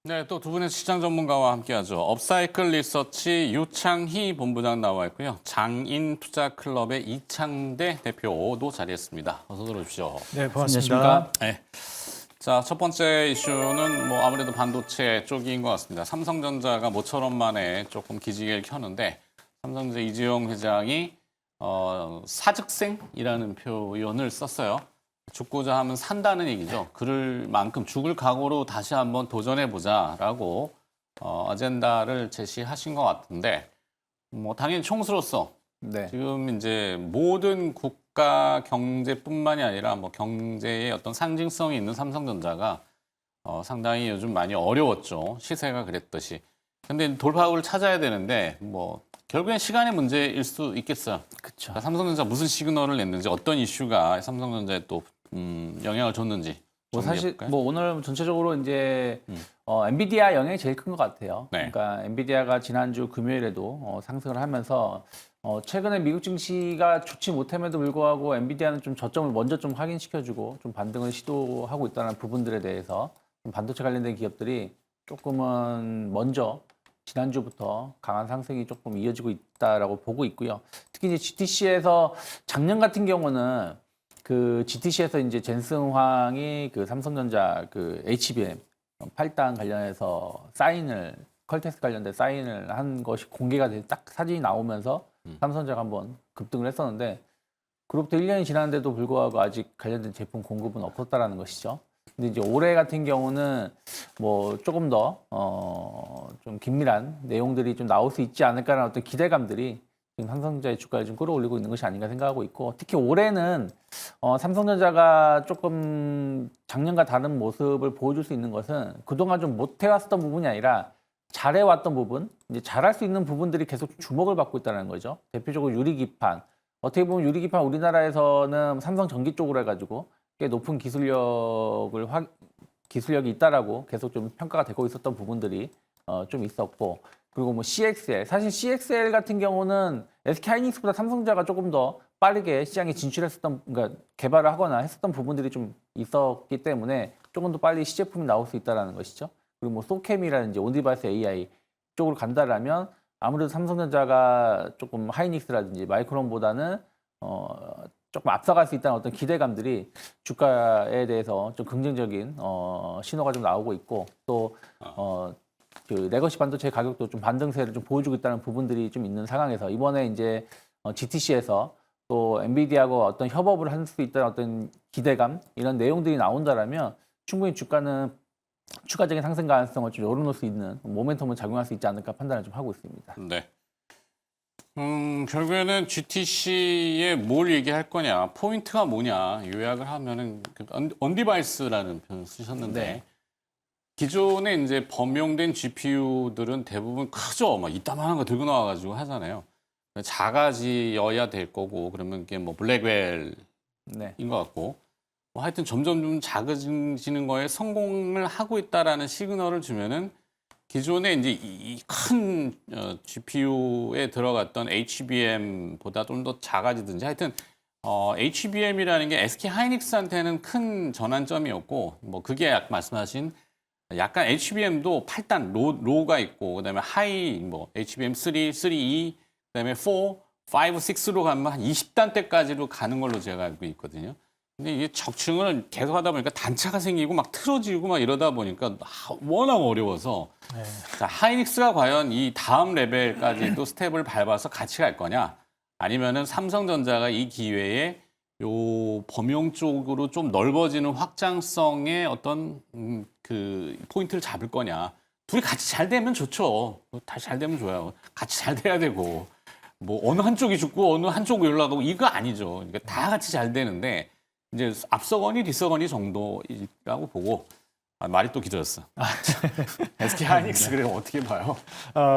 네, 또 두 분의 시장 전문가와 함께하죠. 업사이클 리서치 유창희 본부장 나와 있고요. 장인투자클럽의 이창대 대표도 자리했습니다. 어서 들어오십시오. 네, 안녕하십니까? 네. 자, 첫 번째 이슈는 뭐 아무래도 반도체 쪽인 것 같습니다. 삼성전자가 모처럼 만에 조금 기지개를 켰는데 삼성전자 이재용 회장이 사즉생이라는 표현을 썼어요. 죽고자 하면 산다는 얘기죠. 그럴 만큼 죽을 각오로 다시 한번 도전해보자라고 아젠다를 제시하신 것 같은데 뭐 당연히 총수로서 네. 지금 이제 모든 국가 경제뿐만이 아니라 뭐 경제의 어떤 상징성이 있는 삼성전자가 상당히 요즘 많이 어려웠죠. 시세가 그랬듯이. 근데 돌파구를 찾아야 되는데 뭐 결국엔 시간의 문제일 수 있겠어요. 그렇죠. 그러니까 삼성전자 무슨 시그널을 냈는지 어떤 이슈가 삼성전자에 또 영향을 줬는지. 뭐 사실 정리해볼까요? 뭐 오늘 전체적으로 이제 엔비디아 영향이 제일 큰 것 같아요. 네. 그러니까 엔비디아가 지난주 금요일에도 상승을 하면서 최근에 미국 증시가 좋지 못함에도 불구하고 엔비디아는 좀 저점을 먼저 좀 확인시켜주고 좀 반등을 시도하고 있다는 부분들에 대해서 좀 반도체 관련된 기업들이 조금은 먼저 지난주부터 강한 상승이 조금 이어지고 있다라고 보고 있고요. 특히 이제 GTC에서 작년 같은 경우는 그 GTC에서 이제 젠슨 황이 그 삼성전자 그 HBM 8단 관련해서 사인을 컬텍스 관련된 사인을 한 것이 공개가 돼 딱 사진이 나오면서 삼성전자가 한번 급등을 했었는데 그로부터 1년이 지났는데도 불구하고 아직 관련된 제품 공급은 없었다라는 것이죠. 근데 이제 올해 같은 경우는 뭐 조금 더 좀 긴밀한 내용들이 좀 나올 수 있지 않을까라는 어떤 기대감들이 지금 삼성전자의 주가를 좀 끌어올리고 있는 것이 아닌가 생각하고 있고, 특히 올해는 삼성전자가 조금 작년과 다른 모습을 보여줄 수 있는 것은 그동안 좀 못해왔었던 부분이 아니라 잘해왔던 부분, 이제 잘할 수 있는 부분들이 계속 주목을 받고 있다는 거죠. 대표적으로 유리기판. 어떻게 보면 유리기판 우리나라에서는 삼성전기 쪽으로 해가지고 꽤 높은 기술력이 있다라고 계속 좀 평가가 되고 있었던 부분들이 좀 있었고, 그리고 뭐 CXL, 사실 CXL 같은 경우는 SK하이닉스보다 삼성전자가 조금 더 빠르게 시장에 진출했었던, 그러니까 개발을 하거나 했었던 부분들이 좀 있었기 때문에 조금 더 빨리 시제품이 나올 수 있다는 것이죠. 그리고 뭐 소캠이라든지 온디바이스 AI 쪽으로 간다라면 아무래도 삼성전자가 조금 하이닉스라든지 마이크론보다는 조금 앞서갈 수 있다는 어떤 기대감들이 주가에 대해서 좀 긍정적인 신호가 좀 나오고 있고, 또 그 레거시 반도체 가격도 좀 반등세를 좀 보여주고 있다는 부분들이 좀 있는 상황에서 이번에 이제 GTC에서 또 엔비디아하고 어떤 협업을 할 수 있다는 어떤 기대감, 이런 내용들이 나온다라면 충분히 주가는 추가적인 상승 가능성을 좀 열어놓을 수 있는 모멘텀을 작용할 수 있지 않을까 판단을 좀 하고 있습니다. 네. 결국에는 GTC에 뭘 얘기할 거냐, 포인트가 뭐냐 요약을 하면은 언디바이스라는 표현 쓰셨는데 네. 기존에 이제 범용된 GPU들은 대부분 크죠. 막 이따만한 거 들고 나와가지고 하잖아요. 작아지어야 될 거고 그러면 이게 뭐 블랙웰인 네. 것 같고 뭐 하여튼 점점 좀 작아지는 거에 성공을 하고 있다라는 시그널을 주면은 기존에 이제 이 큰 GPU에 들어갔던 HBM보다 좀 더 작아지든지 하여튼 HBM이라는 게 SK 하이닉스한테는 큰 전환점이었고 뭐 그게 아까 말씀하신 약간 HBM도 8단 로가 있고 그다음에 하이 뭐 HBM 3, 3E 그다음에 4, 5, 6로 가면 한 20단대까지로 가는 걸로 제가 알고 있거든요. 근데 이게 적층을 계속 하다 보니까 단차가 생기고 막 틀어지고 막 이러다 보니까 워낙 어려워서 자, 하이닉스가 과연 이 다음 레벨까지도 스텝을 밟아서 같이 갈 거냐 아니면은 삼성전자가 이 기회에 요 범용 쪽으로 좀 넓어지는 확장성의 어떤 그 포인트를 잡을 거냐. 둘이 같이 잘 되면 좋죠. 다시 잘 되면 좋아요. 같이 잘 돼야 되고 뭐 어느 한쪽이 죽고 어느 한쪽이 올라가고 이거 아니죠. 그러니까 다 같이 잘 되는데 이제 앞서거니 뒤서거니 정도라고 보고 말이 또 길어졌어. SK 하이닉스 그래 어떻게 봐요?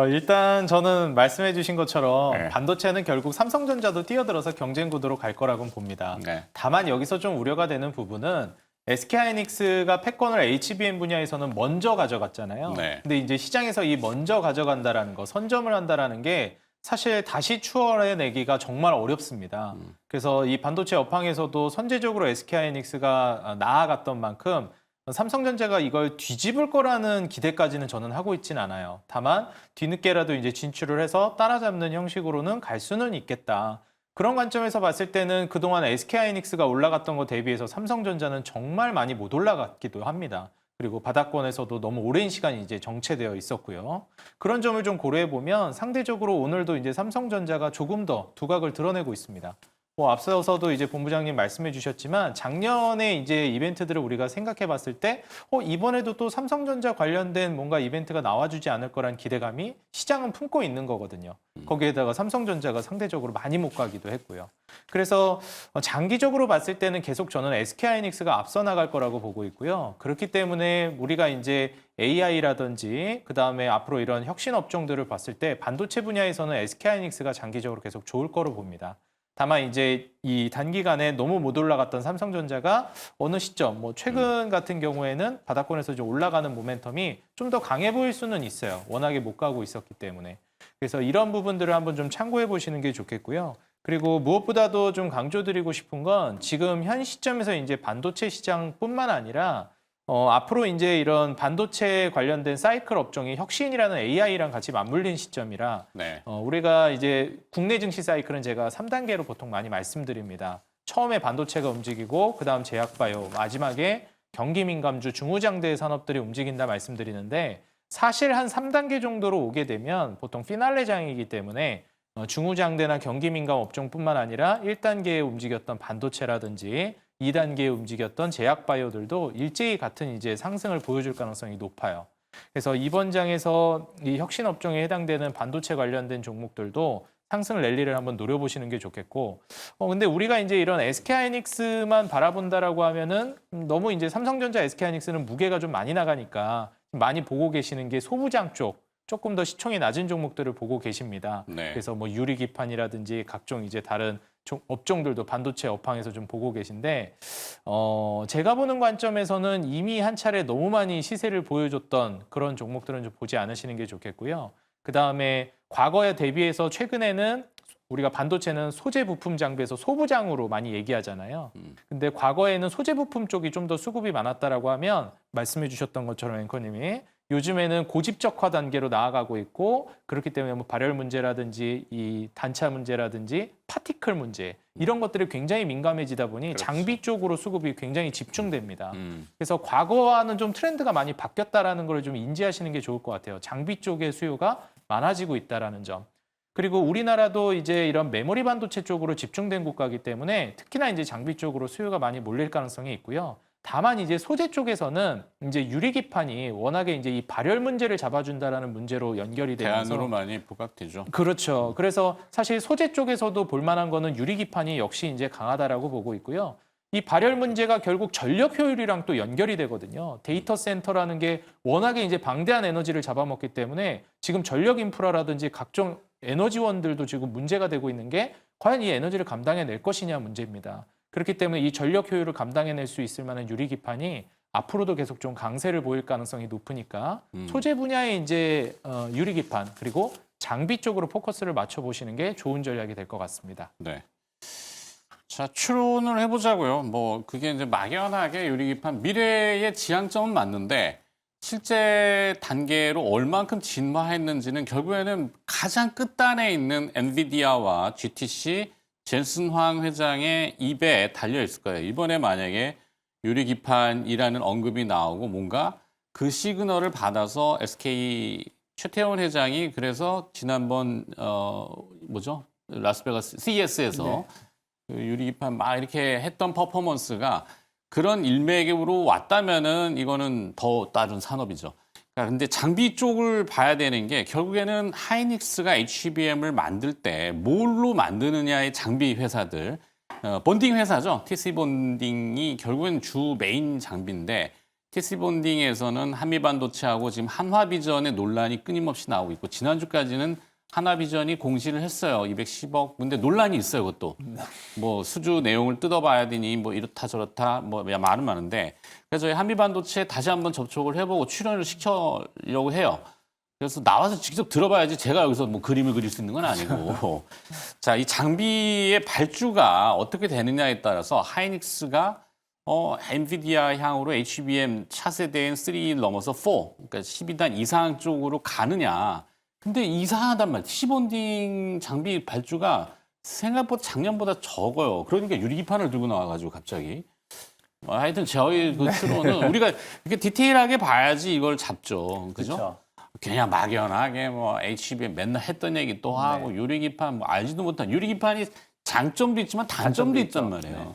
일단 저는 말씀해 주신 것처럼 네. 반도체는 결국 삼성전자도 뛰어들어서 경쟁 구도로 갈 거라고 봅니다. 네. 다만 여기서 좀 우려가 되는 부분은 SK하이닉스가 패권을 HBM 분야에서는 먼저 가져갔잖아요. 네. 근데 이제 시장에서 이 먼저 가져간다라는 거, 선점을 한다라는 게 사실 다시 추월해내기가 정말 어렵습니다. 그래서 이 반도체 업황에서도 선제적으로 SK하이닉스가 나아갔던 만큼 삼성전자가 이걸 뒤집을 거라는 기대까지는 저는 하고 있진 않아요. 다만 뒤늦게라도 이제 진출을 해서 따라잡는 형식으로는 갈 수는 있겠다. 그런 관점에서 봤을 때는 그동안 SK하이닉스가 올라갔던 거 대비해서 삼성전자는 정말 많이 못 올라갔기도 합니다. 그리고 바닥권에서도 너무 오랜 시간이 이제 정체되어 있었고요. 그런 점을 좀 고려해 보면 상대적으로 오늘도 이제 삼성전자가 조금 더 두각을 드러내고 있습니다. 앞서서도 이제 본부장님 말씀해 주셨지만 작년에 이제 이벤트들을 우리가 생각해 봤을 때 이번에도 또 삼성전자 관련된 뭔가 이벤트가 나와주지 않을 거란 기대감이 시장은 품고 있는 거거든요. 거기에다가 삼성전자가 상대적으로 많이 못 가기도 했고요. 그래서 장기적으로 봤을 때는 계속 저는 SK하이닉스가 앞서 나갈 거라고 보고 있고요. 그렇기 때문에 우리가 이제 AI라든지 그다음에 앞으로 이런 혁신 업종들을 봤을 때 반도체 분야에서는 SK하이닉스가 장기적으로 계속 좋을 거로 봅니다. 다만 이제 이 단기간에 너무 못 올라갔던 삼성전자가 어느 시점, 최근 같은 경우에는 바닥권에서 좀 올라가는 모멘텀이 좀 더 강해 보일 수는 있어요. 워낙에 못 가고 있었기 때문에. 그래서 이런 부분들을 한번 좀 참고해 보시는 게 좋겠고요. 그리고 무엇보다도 좀 강조드리고 싶은 건 지금 현 시점에서 이제 반도체 시장뿐만 아니라 앞으로 이제 이런 반도체 관련된 사이클 업종이 혁신이라는 AI랑 같이 맞물린 시점이라 네. 우리가 이제 국내 증시 사이클은 제가 3단계로 보통 많이 말씀드립니다. 처음에 반도체가 움직이고 그다음 제약바이오, 마지막에 경기민감주, 중후장대 산업들이 움직인다 말씀드리는데 사실 한 3단계 정도로 오게 되면 보통 피날레장이기 때문에 중후장대나 경기민감 업종뿐만 아니라 1단계에 움직였던 반도체라든지 2단계에 움직였던 제약바이오들도 일제히 같은 이제 상승을 보여줄 가능성이 높아요. 그래서 이번 장에서 이 혁신 업종에 해당되는 반도체 관련된 종목들도 상승 랠리를 한번 노려보시는 게 좋겠고, 근데 우리가 이제 이런 SK하이닉스만 바라본다라고 하면은 너무 이제 삼성전자, SK하이닉스는 무게가 좀 많이 나가니까 많이 보고 계시는 게 소부장 쪽. 조금 더 시총이 낮은 종목들을 보고 계십니다. 네. 그래서 뭐 유리기판이라든지 각종 이제 다른 업종들도 반도체 업황에서 좀 보고 계신데 제가 보는 관점에서는 이미 한 차례 너무 많이 시세를 보여줬던 그런 종목들은 좀 보지 않으시는 게 좋겠고요. 그다음에 과거에 대비해서 최근에는 우리가 반도체는 소재 부품 장비에서 소부장으로 많이 얘기하잖아요. 근데 과거에는 소재 부품 쪽이 좀 더 수급이 많았다라고 하면 말씀해 주셨던 것처럼 앵커님이 요즘에는 고집적화 단계로 나아가고 있고 그렇기 때문에 뭐 발열 문제라든지 이 단차 문제라든지 파티클 문제 이런 것들이 굉장히 민감해지다 보니 그렇죠. 장비 쪽으로 수급이 굉장히 집중됩니다. 그래서 과거와는 좀 트렌드가 많이 바뀌었다라는 걸 좀 인지하시는 게 좋을 것 같아요. 장비 쪽의 수요가 많아지고 있다라는 점. 그리고 우리나라도 이제 이런 메모리 반도체 쪽으로 집중된 국가이기 때문에 특히나 이제 장비 쪽으로 수요가 많이 몰릴 가능성이 있고요. 다만 이제 소재 쪽에서는 이제 유리기판이 워낙에 이제 이 발열 문제를 잡아준다라는 문제로 연결이 되면서 대안으로 많이 부각되죠. 그렇죠. 그래서 사실 소재 쪽에서도 볼만한 거는 유리기판이 역시 이제 강하다라고 보고 있고요. 이 발열 문제가 결국 전력 효율이랑 또 연결이 되거든요. 데이터 센터라는 게 워낙에 이제 방대한 에너지를 잡아먹기 때문에 지금 전력 인프라라든지 각종 에너지원들도 지금 문제가 되고 있는 게 과연 이 에너지를 감당해낼 것이냐 문제입니다. 그렇기 때문에 이 전력 효율을 감당해낼 수 있을 만한 유리기판이 앞으로도 계속 좀 강세를 보일 가능성이 높으니까 소재 분야의 이제 유리기판 그리고 장비 쪽으로 포커스를 맞춰보시는 게 좋은 전략이 될 것 같습니다. 네. 자, 추론을 해보자고요. 뭐 그게 이제 막연하게 유리기판 미래의 지향점은 맞는데 실제 단계로 얼만큼 진화했는지는 결국에는 가장 끝단에 있는 엔비디아와 GTC 젠슨 황 회장의 입에 달려 있을 거예요. 이번에 만약에 유리기판이라는 언급이 나오고 뭔가 그 시그널을 받아서 SK 최태원 회장이 그래서 지난번 라스베가스 CES에서 그 유리기판 막 이렇게 했던 퍼포먼스가 그런 일맥으로 왔다면은 이거는 더 다른 산업이죠. 그러니까 근데 장비 쪽을 봐야 되는 게 결국에는 하이닉스가 HBM을 만들 때 뭘로 만드느냐의 장비 회사들, 본딩 회사죠. TC 본딩이 결국엔 주 메인 장비인데 TC 본딩에서는 한미반도체하고 지금 한화비전의 논란이 끊임없이 나오고 있고 지난주까지는 하나비전이 공시를 했어요. 210억. 근데 논란이 있어요, 그것도. 뭐 수주 내용을 뜯어봐야 되니 뭐 이렇다 저렇다 뭐 말은 많은데 그래서 저희 한미반도체 다시 한번 접촉을 해보고 출연을 시키려고 해요. 그래서 나와서 직접 들어봐야지 제가 여기서 뭐 그림을 그릴 수 있는 건 아니고. 자, 이 장비의 발주가 어떻게 되느냐에 따라서 하이닉스가 엔비디아 향으로 HBM 차세대인 3 넘어서 4, 그러니까 12단 이상 쪽으로 가느냐. 근데 이상하단 말이에요. T본딩 장비 발주가 생각보다 작년보다 적어요. 그러니까 유리기판을 들고 나와가지고 갑자기. 하여튼 저희 그 추론은 우리가 이렇게 디테일하게 봐야지 이걸 잡죠. 그죠? 그렇죠. 그냥 막연하게 뭐 HBM 맨날 했던 얘기 또 하고 유리기판 뭐 알지도 못한 유리기판이 장점도 있지만 단점도 있단 말이에요. 네.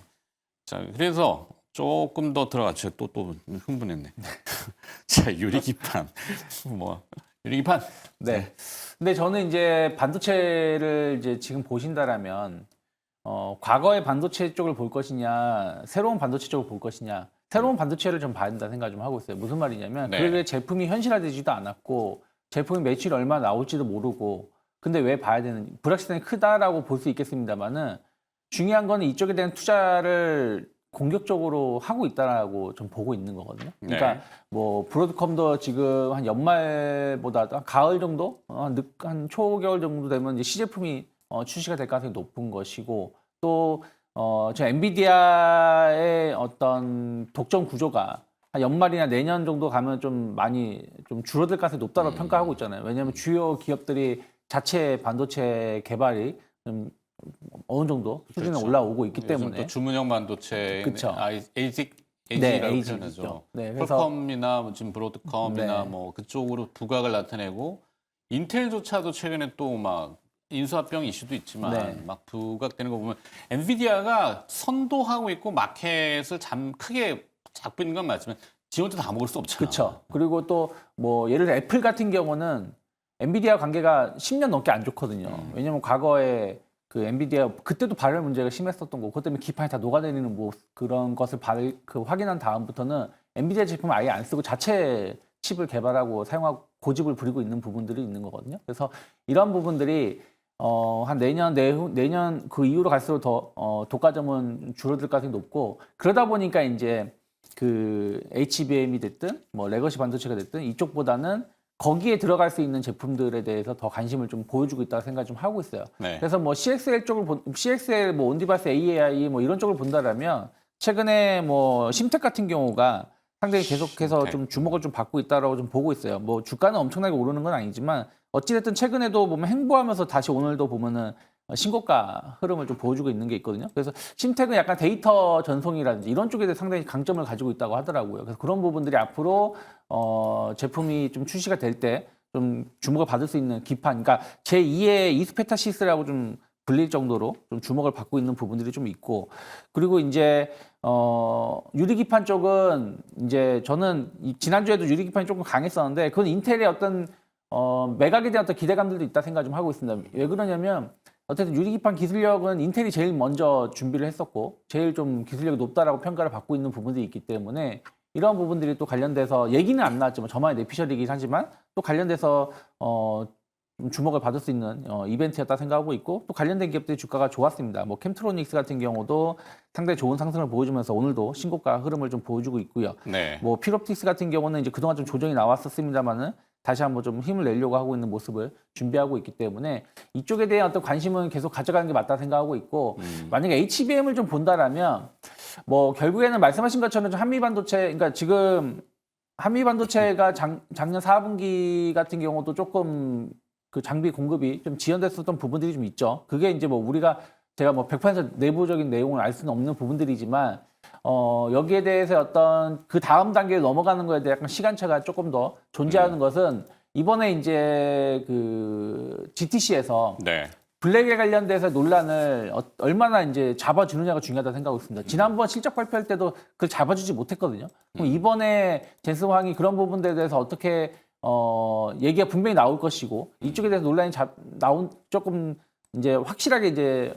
자, 그래서 조금 더 들어가죠. 또 흥분했네. 자, 유리기판. 유리기판. 네. 근데 저는 이제 반도체를 이제 지금 보신다라면 과거의 반도체 쪽을 볼 것이냐, 새로운 반도체 쪽을 볼 것이냐, 새로운 반도체를 좀 봐야 된다 생각 좀 하고 있어요. 무슨 말이냐면 네. 그게 제품이 현실화되지도 않았고 제품이 매출이 얼마 나올지도 모르고 근데 왜 봐야 되는 불확실성이 크다라고 볼 수 있겠습니다만은 중요한 거는 이쪽에 대한 투자를 공격적으로 하고 있다라고 좀 보고 있는 거거든요. 그러니까 네. 뭐 브로드컴도 지금 한 연말보다 한 가을 정도, 한 초겨울 정도 되면 이제 시제품이 출시가 될 가능성이 높은 것이고 또 저 엔비디아의 어떤 독점 구조가 한 연말이나 내년 정도 가면 좀 많이 좀 줄어들 가능성이 높다고 평가하고 있잖아요. 왜냐하면 주요 기업들이 자체 반도체 개발이 좀 어느 정도 수준에 그렇죠. 올라오고 있기 요즘 때문에 또 주문형 반도체, 그쵸. ASIC라고 네, 표현하죠. ASIC죠. 네, 그래서 퀄컴이나 뭐 지금 브로드컴이나 네. 뭐 그쪽으로 부각을 나타내고 인텔조차도 최근에 또 막 인수합병 이슈도 있지만 네. 막 부각되는 거 보면 엔비디아가 선도하고 있고 마켓을 크게 잡고 있는 건 맞지만 지 혼자 다 먹을 수 없잖아. 그렇죠. 그리고 또 뭐 예를 들어 애플 같은 경우는 엔비디아 관계가 10년 넘게 안 좋거든요. 왜냐면 과거에 그 엔비디아 그때도 발열 문제가 심했었던 거고 그것 때문에 기판이 다 녹아내리는 뭐 그런 것을 확인한 다음부터는 엔비디아 제품을 아예 안 쓰고 자체 칩을 개발하고 사용하고 고집을 부리고 있는 부분들이 있는 거거든요. 그래서 이런 부분들이 한 내년 그 이후로 갈수록 더 독과점은 줄어들 가능성이 높고 그러다 보니까 이제 그 HBM이 됐든 뭐 레거시 반도체가 됐든 이쪽보다는 거기에 들어갈 수 있는 제품들에 대해서 더 관심을 좀 보여주고 있다고 생각 좀 하고 있어요. 네. 그래서 뭐 CXL 쪽을 CXL 뭐 온디바이스 AI 뭐 이런 쪽을 본다라면 최근에 뭐 심텍 같은 경우가 상당히 계속해서 심텍. 좀 주목을 좀 받고 있다라고 좀 보고 있어요. 뭐 주가는 엄청나게 오르는 건 아니지만 어찌됐든 최근에도 보면 횡보하면서 다시 오늘도 보면은 신고가 흐름을 좀 보여주고 있는 게 있거든요. 그래서 심텍은 약간 데이터 전송이라든지 이런 쪽에 대해 상당히 강점을 가지고 있다고 하더라고요. 그래서 그런 부분들이 앞으로 제품이 좀 출시가 될 때 좀 주목을 받을 수 있는 기판, 그러니까 제2의 이스페타시스라고 좀 불릴 정도로 좀 주목을 받고 있는 부분들이 좀 있고, 그리고 이제 유리기판 쪽은 이제 저는 지난주에도 유리기판이 조금 강했었는데 그건 인텔의 어떤 매각에 대한 어떤 기대감들도 있다 생각 좀 하고 있습니다. 왜 그러냐면 어쨌든 유리기판 기술력은 인텔이 제일 먼저 준비를 했었고 제일 좀 기술력이 높다라고 평가를 받고 있는 부분들이 있기 때문에 이런 부분들이 또 관련돼서 얘기는 안 나왔지만 저만의 내피셜이긴 하지만 또 관련돼서 좀 주목을 받을 수 있는 이벤트였다 생각하고 있고 또 관련된 기업들의 주가가 좋았습니다. 뭐 캠트로닉스 같은 경우도 상당히 좋은 상승을 보여주면서 오늘도 신고가 흐름을 좀 보여주고 있고요. 네. 뭐 필옵틱스 같은 경우는 이제 그동안 좀 조정이 나왔었습니다만은 다시 한번 좀 힘을 내려고 하고 있는 모습을 준비하고 있기 때문에 이쪽에 대한 어떤 관심은 계속 가져가는 게 맞다 생각하고 있고 만약에 HBM을 좀 본다라면 뭐 결국에는 말씀하신 것처럼 좀 한미 반도체 그러니까 지금 한미 반도체가 작년 4분기 같은 경우도 조금 그 장비 공급이 좀 지연됐었던 부분들이 좀 있죠. 그게 이제 뭐 제가 뭐 100% 내부적인 내용을 알 수는 없는 부분들이지만 여기에 대해서 어떤 그 다음 단계에 넘어가는 거에 대해 약간 시간차가 조금 더 존재하는 것은 이번에 이제 그 GTC에서 네. 블랙에 관련돼서 논란을 얼마나 이제 잡아주느냐가 중요하다고 생각하고 있습니다. 지난번 실적 발표할 때도 그걸 잡아주지 못했거든요. 그럼 이번에 젠스 황이 그런 부분들에 대해서 어떻게 얘기가 분명히 나올 것이고 이쪽에 대해서 논란이 나온 조금 이제 확실하게 이제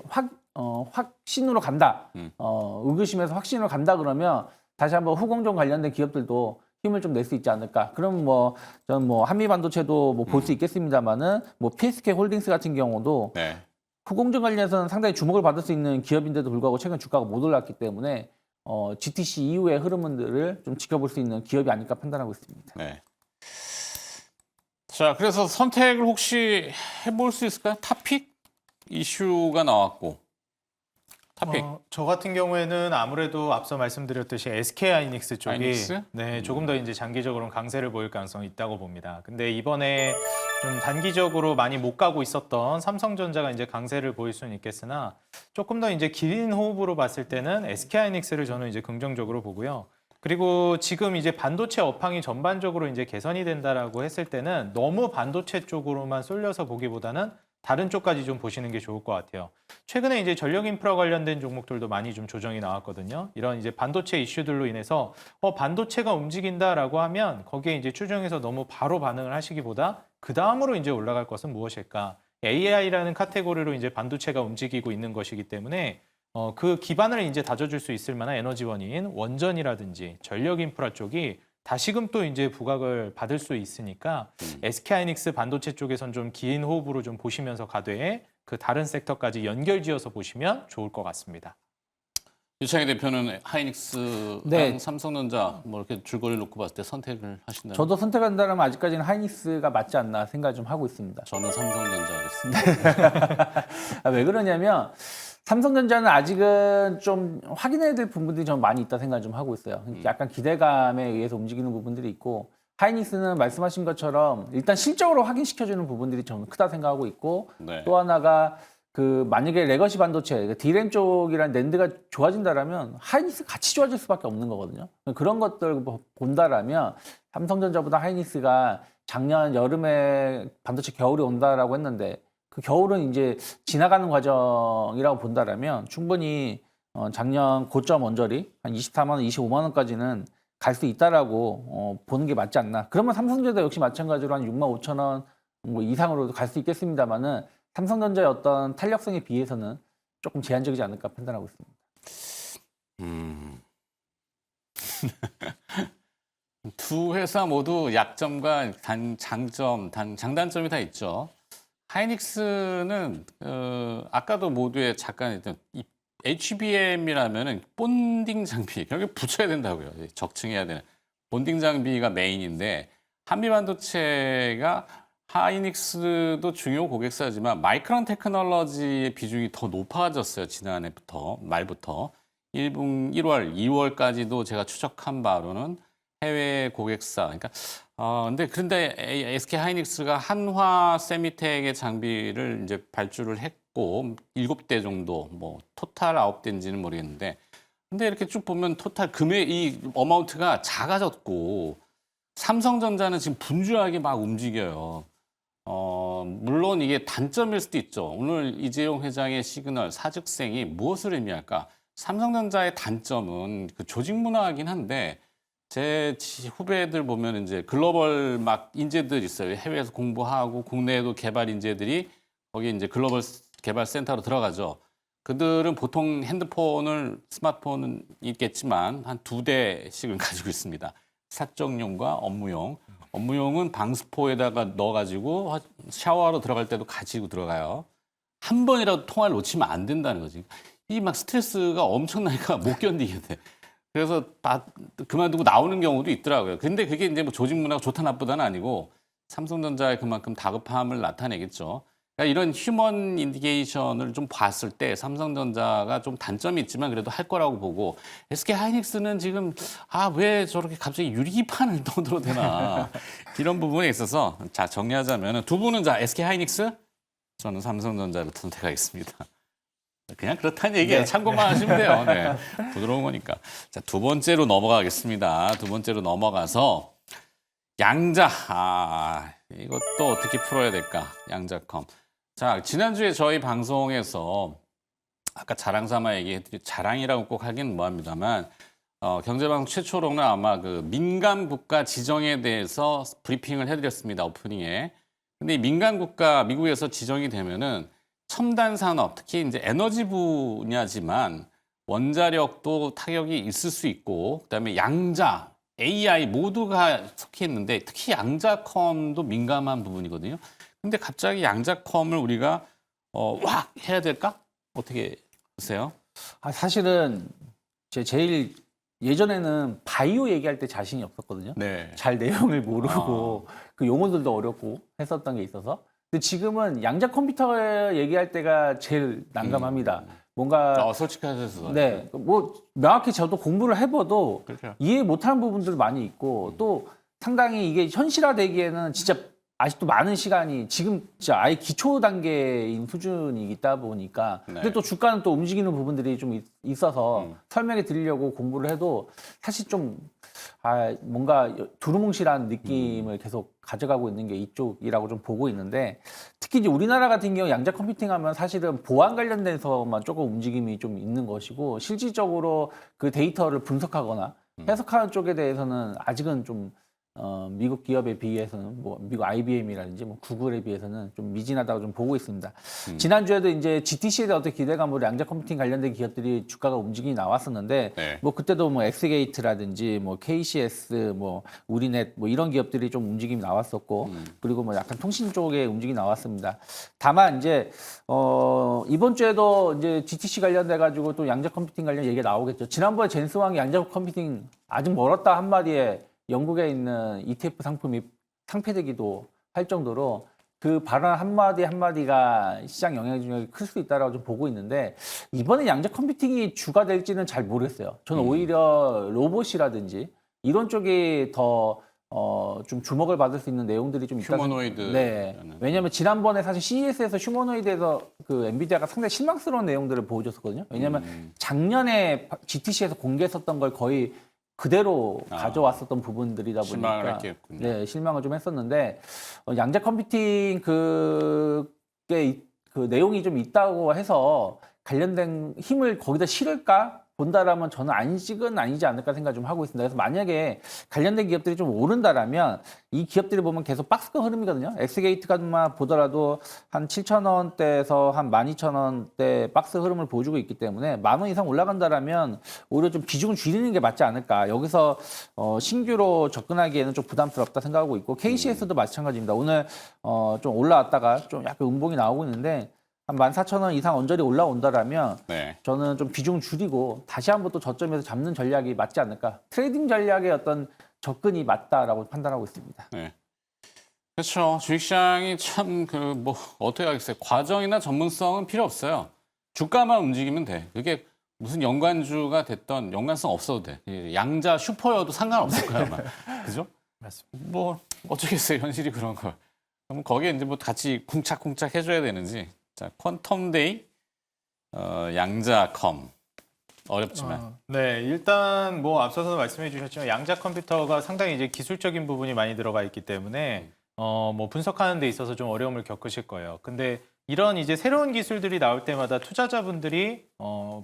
확신으로 간다. 의구심에서 확신으로 간다 그러면 다시 한번 후공정 관련된 기업들도 힘을 좀 낼 수 있지 않을까. 그럼 뭐 저는 뭐 한미 반도체도 뭐 볼 수 있겠습니다만은 뭐 PSK 홀딩스 같은 경우도 네. 후공정 관련해서는 상당히 주목을 받을 수 있는 기업인데도 불구하고 최근 주가가 못 올랐기 때문에 GTC 이후의 흐름들을 좀 지켜볼 수 있는 기업이 아닐까 판단하고 있습니다. 네. 자, 그래서 선택을 혹시 해볼 수 있을까요? 탑픽 이슈가 나왔고 탑픽. 저 같은 경우에는 아무래도 앞서 말씀드렸듯이 SK 하이닉스 쪽이 하이닉스? 네, 조금 더 이제 장기적으로는 강세를 보일 가능성이 있다고 봅니다. 근데 이번에 좀 단기적으로 많이 못 가고 있었던 삼성전자가 이제 강세를 보일 수는 있겠으나 조금 더 이제 긴 호흡으로 봤을 때는 SK 하이닉스를 저는 이제 긍정적으로 보고요. 그리고 지금 이제 반도체 업황이 전반적으로 이제 개선이 된다라고 했을 때는 너무 반도체 쪽으로만 쏠려서 보기보다는 다른 쪽까지 좀 보시는 게 좋을 것 같아요. 최근에 이제 전력 인프라 관련된 종목들도 많이 좀 조정이 나왔거든요. 이런 이제 반도체 이슈들로 인해서 반도체가 움직인다라고 하면 거기에 이제 추정해서 너무 바로 반응을 하시기보다 그 다음으로 이제 올라갈 것은 무엇일까? AI라는 카테고리로 이제 반도체가 움직이고 있는 것이기 때문에 그 기반을 이제 다져줄 수 있을 만한 에너지원인 원전이라든지 전력 인프라 쪽이 다시금 또 이제 부각을 받을 수 있으니까 SK하이닉스 반도체 쪽에선 좀 긴 호흡으로 좀 보시면서 가되 그 다른 섹터까지 연결지어서 보시면 좋을 것 같습니다. 유창희 대표는 하이닉스랑 네. 삼성전자 뭐 이렇게 줄거리 놓고 봤을 때 선택을 하신다면 저도 선택한다면 아직까지는 하이닉스가 맞지 않나 생각 좀 하고 있습니다. 저는 삼성전자 하겠습니다. 왜 그러냐면 삼성전자는 아직은 좀 확인해야 될 부분들이 좀 많이 있다 생각 좀 하고 있어요. 약간 기대감에 의해서 움직이는 부분들이 있고 하이닉스는 말씀하신 것처럼 일단 실적으로 확인시켜주는 부분들이 저는 크다 생각하고 있고 네. 또 하나가 그 만약에 레거시 반도체, D램 쪽이란 낸드가 좋아진다라면 하이닉스 같이 좋아질 수밖에 없는 거거든요. 그런 것들 본다라면 삼성전자보다 하이닉스가 작년 여름에 반도체 겨울이 온다라고 했는데 그 겨울은 이제 지나가는 과정이라고 본다라면 충분히 작년 고점 언저리 한 24만 원, 25만 원까지는 갈 수 있다라고 보는 게 맞지 않나. 그러면 삼성전자 역시 마찬가지로 한 6만 5천 원 뭐 이상으로도 갈 수 있겠습니다만은 삼성전자의 어떤 탄력성에 비해서는 조금 제한적이지 않을까 판단하고 있습니다. 두 회사 모두 약점과 장점, 장단점이 다 있죠. 하이닉스는 아까도 모두에 잠깐 했던 이 HBM이라면은 본딩 장비 여기 붙여야 된다고요. 적층해야 되는 본딩 장비가 메인인데 한미반도체가 하이닉스도 중요 고객사지만 마이크론 테크놀로지의 비중이 더 높아졌어요. 지난해부터 말부터 1월, 2월까지도 제가 추적한 바로는 해외 고객사. 그런데 SK 하이닉스가 한화 세미텍의 장비를 이제 발주를 했고 7대 정도, 뭐 토탈 9대인지는 모르겠는데, 근데 이렇게 쭉 보면 토탈 금액 이 어마운트가 작아졌고 삼성전자는 지금 분주하게 막 움직여요. 물론 이게 단점일 수도 있죠. 오늘 이재용 회장의 시그널 사직생이 무엇을 의미할까? 삼성전자의 단점은 그 조직 문화이긴 한데. 제 후배들 보면 이제 글로벌 막 인재들 있어요. 해외에서 공부하고 국내에도 개발 인재들이 거기 이제 글로벌 개발 센터로 들어가죠. 그들은 보통 스마트폰은 있겠지만 한 2대씩은 가지고 있습니다. 사적용과 업무용. 업무용은 방수포에다가 넣어가지고 샤워하러 들어갈 때도 가지고 들어가요. 한 번이라도 통화를 놓치면 안 된다는 거지. 이 막 스트레스가 엄청나니까 못 견디게 돼. 그래서 다 그만두고 나오는 경우도 있더라고요. 근데 그게 이제 뭐 조직 문화가 좋다 나쁘다는 아니고 삼성전자의 그만큼 다급함을 나타내겠죠. 그러니까 이런 휴먼 인디케이션을 좀 봤을 때 삼성전자가 좀 단점이 있지만 그래도 할 거라고 보고 SK 하이닉스는 지금 왜 저렇게 갑자기 유리기판을 떠들어도 되나 이런 부분에 있어서 자 정리하자면 두 분은 자 SK 하이닉스, 저는 삼성전자를 선택하겠습니다. 그냥 그렇다는 얘기예요. 네. 참고만 하시면 돼요. 네. 부드러운 거니까. 자, 두 번째로 넘어가겠습니다. 두 번째로 넘어가서 양자. 이것도 어떻게 풀어야 될까? 양자컴. 자, 지난주에 저희 방송에서 아까 자랑 삼아 얘기해드린 자랑이라고 꼭 하긴 뭐합니다만 경제방송 최초로는 아마 그 민간 국가 지정에 대해서 브리핑을 해드렸습니다. 오프닝에. 근데 이 민간 국가 미국에서 지정이 되면은 첨단 산업, 특히 이제 에너지 분야지만 원자력도 타격이 있을 수 있고, 그다음에 양자, AI 모두가 속해 있는데 특히 양자컴도 민감한 부분이거든요. 근데 갑자기 양자컴을 우리가 확 해야 될까? 어떻게 보세요? 사실은 제일 예전에는 바이오 얘기할 때 자신이 없었거든요. 네. 잘 내용을 모르고 그 용어들도 어렵고 했었던 게 있어서. 근데 지금은 양자 컴퓨터 얘기할 때가 제일 난감합니다. 뭔가 솔직하셔서. 네, 뭐 명확히 저도 공부를 해봐도 그렇죠. 이해 못하는 부분들 많이 있고 또 상당히 이게 현실화되기에는 진짜 아직도 많은 시간이 지금 진짜 아예 기초 단계인 수준이 있다 보니까 네. 근데 또 주가는 또 움직이는 부분들이 좀 있어서 설명해 드리려고 공부를 해도 사실 좀 뭔가 두루뭉실한 느낌을 계속 가져가고 있는 게 이쪽이라고 좀 보고 있는데 특히 이제 우리나라 같은 경우 양자 컴퓨팅 하면 사실은 보안 관련돼서만 조금 움직임이 좀 있는 것이고 실질적으로 그 데이터를 분석하거나 해석하는 쪽에 대해서는 아직은 좀 미국 기업에 비해서는 뭐 미국 IBM이라든지 뭐 구글에 비해서는 좀 미진하다고 좀 보고 있습니다. 지난주에도 이제 GTC에 대한 어떤 기대감으로 양자 컴퓨팅 관련된 기업들이 주가가 움직임이 나왔었는데 네. 뭐 그때도 뭐 엑스게이트라든지 뭐 KCS 뭐 우리넷 뭐 이런 기업들이 좀 움직임이 나왔었고 그리고 뭐 약간 통신 쪽에 움직임이 나왔습니다. 다만 이제 이번 주에도 이제 GTC 관련돼 가지고 또 양자 컴퓨팅 관련 얘기가 나오겠죠. 지난번에 젠스왕이 양자 컴퓨팅 아직 멀었다 한마디에 영국에 있는 ETF 상품이 상폐되기도 할 정도로 그 발언 한마디 한마디가 시장 영향력이 클 수 있다라고 좀 보고 있는데 이번에 양자 컴퓨팅이 주가 될지는 잘 모르겠어요. 저는 오히려 로봇이라든지 이런 쪽이 더 좀 주목을 받을 수 있는 내용들이 좀 있다. 휴머노이드. 네. 왜냐하면 지난번에 사실 CES에서 휴머노이드에서 그 엔비디아가 상당히 실망스러운 내용들을 보여줬었거든요. 왜냐하면 작년에 GTC에서 공개했었던 걸 거의 그대로 가져왔었던 부분들이다 보니까 실망을 했겠군요. 네, 실망을 좀 했었는데 양자 컴퓨팅 그 내용이 좀 있다고 해서 관련된 힘을 거기다 실을까 본다라면 저는 아직은 아니지 않을까 생각 좀 하고 있습니다. 그래서 만약에 관련된 기업들이 좀 오른다라면 이 기업들이 보면 계속 박스권 흐름이거든요. 엑스게이트가만 보더라도 한 7,000원대에서 한 12,000원대 박스 흐름을 보여주고 있기 때문에 10,000원 이상 올라간다라면 오히려 좀 비중을 줄이는 게 맞지 않을까. 여기서 신규로 접근하기에는 좀 부담스럽다 생각하고 있고 KCS도 마찬가지입니다. 오늘 좀 올라왔다가 좀 약간 음봉이 나오고 있는데 한 14,000원 이상 언저리 올라온다라면 네. 저는 좀 비중 줄이고 다시 한번 또 저점에서 잡는 전략이 맞지 않을까. 트레이딩 전략의 어떤 접근이 맞다라고 판단하고 있습니다. 네. 그렇죠. 주식시장이 참 뭐 어떻게 하겠어요. 과정이나 전문성은 필요 없어요. 주가만 움직이면 돼. 그게 무슨 연관주가 됐던 연관성 없어도 돼. 양자 슈퍼여도 상관없을 거야 아마. 그죠? 맞습니다. 뭐 어쩌겠어요. 현실이 그런 걸. 그럼 거기에 이제 뭐 같이 쿵짝쿵짝 해줘야 되는지. 자, 퀀텀데이, 양자컴. 어렵지만. 네, 일단 뭐 앞서서 말씀해 주셨지만 양자 컴퓨터가 상당히 이제 기술적인 부분이 많이 들어가 있기 때문에 뭐 분석하는 데 있어서 좀 어려움을 겪으실 거예요. 근데 이런 이제 새로운 기술들이 나올 때마다 투자자분들이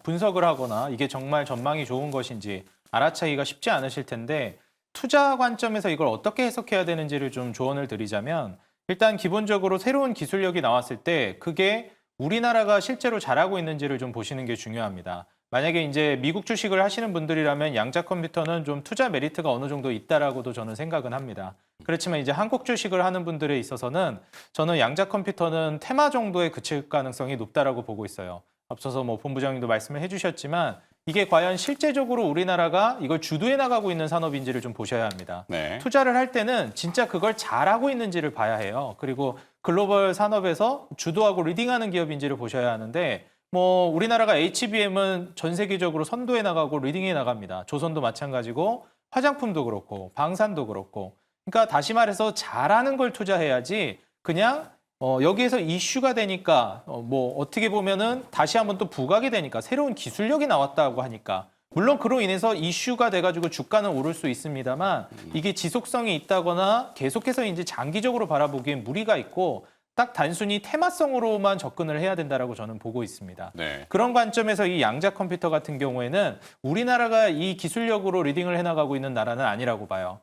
분석을 하거나 이게 정말 전망이 좋은 것인지 알아차기가 쉽지 않으실 텐데 투자 관점에서 이걸 어떻게 해석해야 되는지를 좀 조언을 드리자면 일단 기본적으로 새로운 기술력이 나왔을 때 그게 우리나라가 실제로 잘하고 있는지를 좀 보시는 게 중요합니다. 만약에 이제 미국 주식을 하시는 분들이라면 양자 컴퓨터는 좀 투자 메리트가 어느 정도 있다라고도 저는 생각은 합니다. 그렇지만 이제 한국 주식을 하는 분들에 있어서는 저는 양자 컴퓨터는 테마 정도에 그칠 가능성이 높다라고 보고 있어요. 앞서서 뭐 본부장님도 말씀을 해주셨지만 이게 과연 실제적으로 우리나라가 이걸 주도해 나가고 있는 산업인지를 좀 보셔야 합니다. 네. 투자를 할 때는 진짜 그걸 잘하고 있는지를 봐야 해요. 그리고 글로벌 산업에서 주도하고 리딩하는 기업인지를 보셔야 하는데 뭐 우리나라가 HBM은 전 세계적으로 선도해 나가고 리딩해 나갑니다. 조선도 마찬가지고 화장품도 그렇고 방산도 그렇고 그러니까 다시 말해서 잘하는 걸 투자해야지 그냥 여기에서 이슈가 되니까 뭐 어떻게 보면은 다시 한번 또 부각이 되니까 새로운 기술력이 나왔다고 하니까 물론 그로 인해서 이슈가 돼가지고 주가는 오를 수 있습니다만 이게 지속성이 있다거나 계속해서 이제 장기적으로 바라보기엔 무리가 있고 딱 단순히 테마성으로만 접근을 해야 된다라고 저는 보고 있습니다. 네. 그런 관점에서 이 양자 컴퓨터 같은 경우에는 우리나라가 이 기술력으로 리딩을 해나가고 있는 나라는 아니라고 봐요.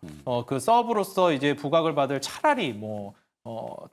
그 서브로서 이제 부각을 받을 차라리 뭐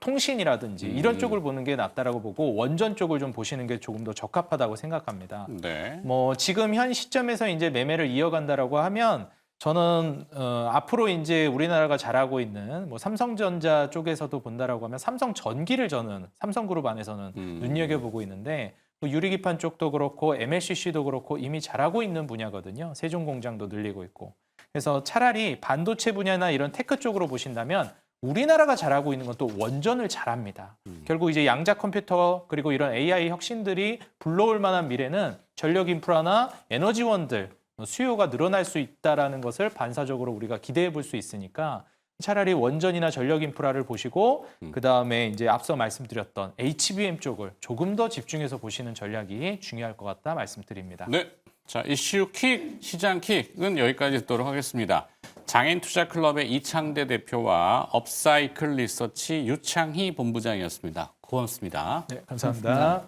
통신이라든지 이런 쪽을 보는 게 낫다라고 보고 원전 쪽을 좀 보시는 게 조금 더 적합하다고 생각합니다. 네. 뭐 지금 현 시점에서 이제 매매를 이어간다라고 하면 저는 앞으로 이제 우리나라가 잘하고 있는 뭐 삼성전자 쪽에서도 본다라고 하면 삼성전기를 저는 삼성그룹 안에서는 눈여겨보고 있는데 뭐 유리기판 쪽도 그렇고 MLCC도 그렇고 이미 잘하고 있는 분야거든요. 세종공장도 늘리고 있고. 그래서 차라리 반도체 분야나 이런 테크 쪽으로 보신다면 우리나라가 잘하고 있는 건 또 원전을 잘합니다. 결국 이제 양자 컴퓨터 그리고 이런 AI 혁신들이 불러올 만한 미래는 전력 인프라나 에너지원들 수요가 늘어날 수 있다라는 것을 반사적으로 우리가 기대해 볼 수 있으니까 차라리 원전이나 전력 인프라를 보시고 그다음에 이제 앞서 말씀드렸던 HBM 쪽을 조금 더 집중해서 보시는 전략이 중요할 것 같다 말씀드립니다. 네. 자, 이슈 킥, 시장 킥은 여기까지 듣도록 하겠습니다. 장인투자클럽의 이창대 대표와 업사이클 리서치 유창희 본부장이었습니다. 고맙습니다. 네, 감사합니다.